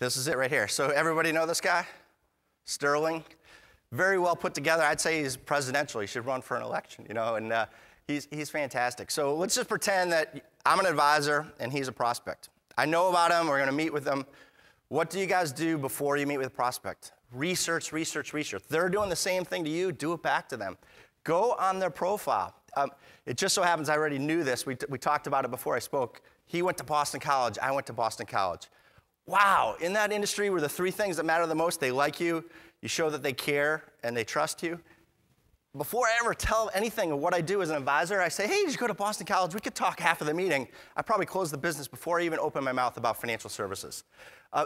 This is it right here. So everybody know this guy? Sterling. Very well put together. I'd say he's presidential. He should run for an election, you know, and he's fantastic. So let's just pretend that I'm an advisor and he's a prospect. I know about him. We're going to meet with him. What do you guys do before you meet with a prospect? Research, research, research. They're doing the same thing to you. Do it back to them. Go on their profile. It just so happens I already knew this. We talked about it before I spoke. He went to Boston College. I went to Boston College. Wow, in that industry where the three things that matter the most, they like you, you show that they care, and they trust you. Before I ever tell anything of what I do as an advisor, I say, hey, did you go to Boston College? We could talk half of the meeting. I probably close the business before I even open my mouth about financial services.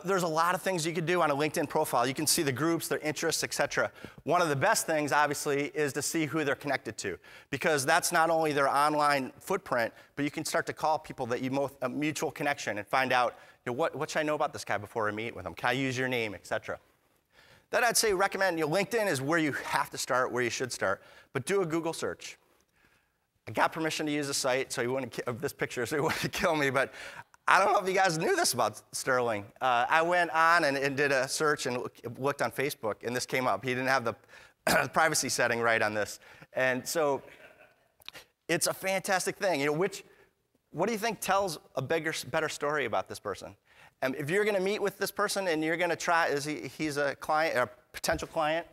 There's a lot of things you could do on a LinkedIn profile. You can see the groups, their interests, et cetera. One of the best things, obviously, is to see who they're connected to, because that's not only their online footprint, but you can start to call people that you both a mutual connection and find out, you know, what should I know about this guy before I meet with him? Can I use your name, et cetera. That I'd say recommend, you know, LinkedIn is where you have to start, where you should start, but do a Google search. I got permission to use the site, so he wouldn't this picture, so he wouldn't kill me, but I don't know if you guys knew this about Sterling. I went on and did a search and looked on Facebook, and this came up. He didn't have the privacy setting right on this. And so it's a fantastic thing. You know, what do you think tells a better story about this person? If you're going to meet with this person and you're going to try, he's a client, a potential client,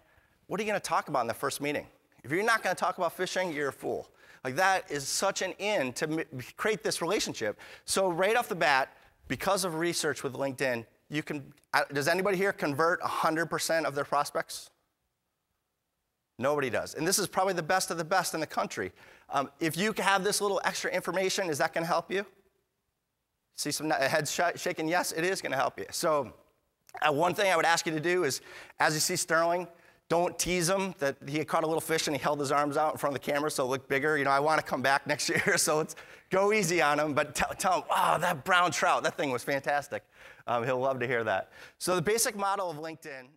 what are you going to talk about in the first meeting? If you're not going to talk about fishing, you're a fool. Like, that is such an in to create this relationship. So right off the bat, because of research with LinkedIn, you can, does anybody here convert 100% of their prospects? Nobody does. And this is probably the best of the best in the country. If you have this little extra information, is that going to help you? See some heads shaking, yes, it is going to help you. So one thing I would ask you to do is, as you see Sterling, don't tease him that he had caught a little fish and he held his arms out in front of the camera so it looked bigger. You know, I want to come back next year, so let's go easy on him. But tell him, wow, that brown trout, that thing was fantastic. He'll love to hear that. So the basic model of LinkedIn